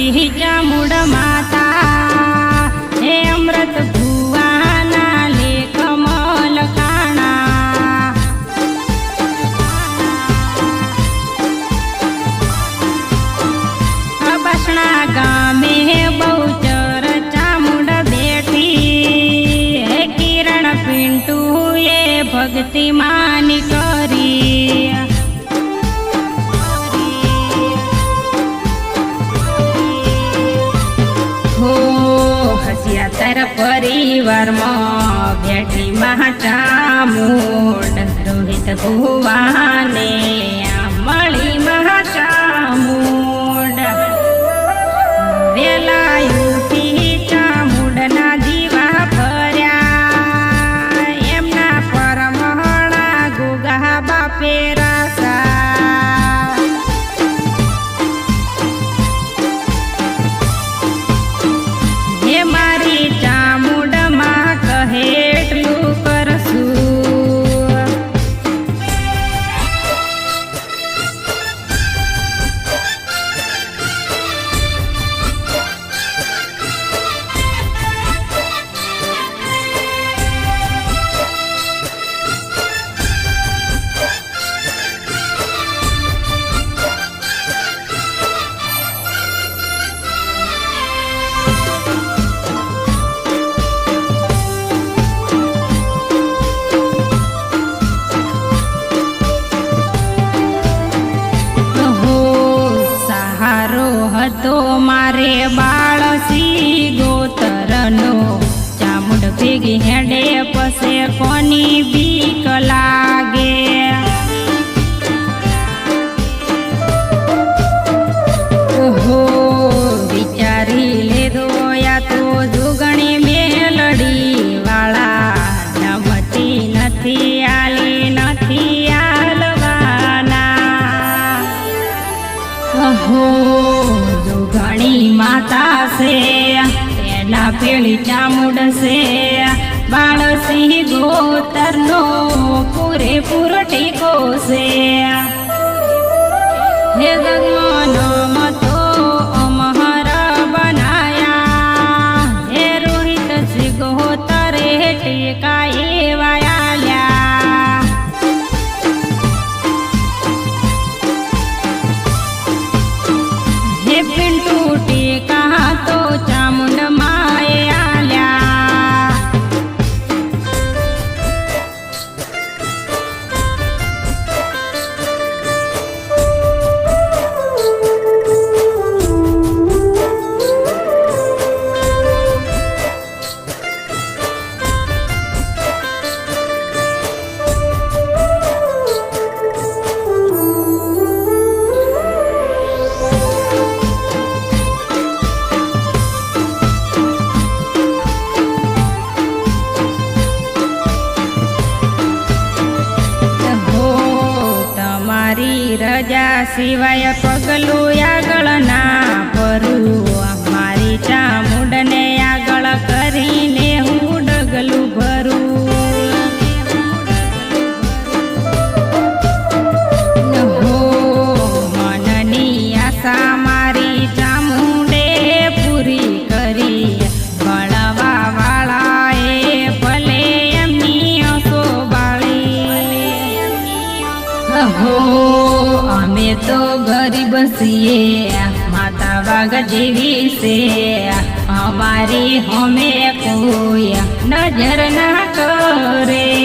आवी चामुंड माता हे अमृत भुवाना ले कमल काना बसना गामे बहुचर चामुंड बैठी हे किरण पिंटू ये भक्ति मानी करी हसियातर परिवार में बेटी महाचामुंड रोहित भुवाने मळी महाचामुंड वेला उठी चामुंडना दीवा भर्या एमना परमहणा गुगा बापे रासा हे मारी चामुंड मां कहे એટલું કરશું तो मारे बाळसी गोतरनो चामुंड भेगी हेडे पसे कोनी बीक लागे हो विचारी ले दो या तो जुगणी मेलडी वाला नमती नथी आली नथी आलवाना हो घणी माता से तेना पेली चामुंड से बाळसी गोतरनो पूरेपूरो टेको से हे गगनो मतो अमहर बनाया हे रोहित से गोतरे टेका एवायाल्या हे पिंटू टेका तो चामुंड माए आल्या रजा सिवाय पगलू आगळ ना परू मारी चामुंड ने आगळ करीने हूँ डगलू भरू हो मननी आशा मारी चामुंडे पूरी करी बळवा वाला ए भले एमनी असो बाळी हो अमे तो गरीब सीए माता बाग जीवी से हमारी हमें कोई नजर ना करे।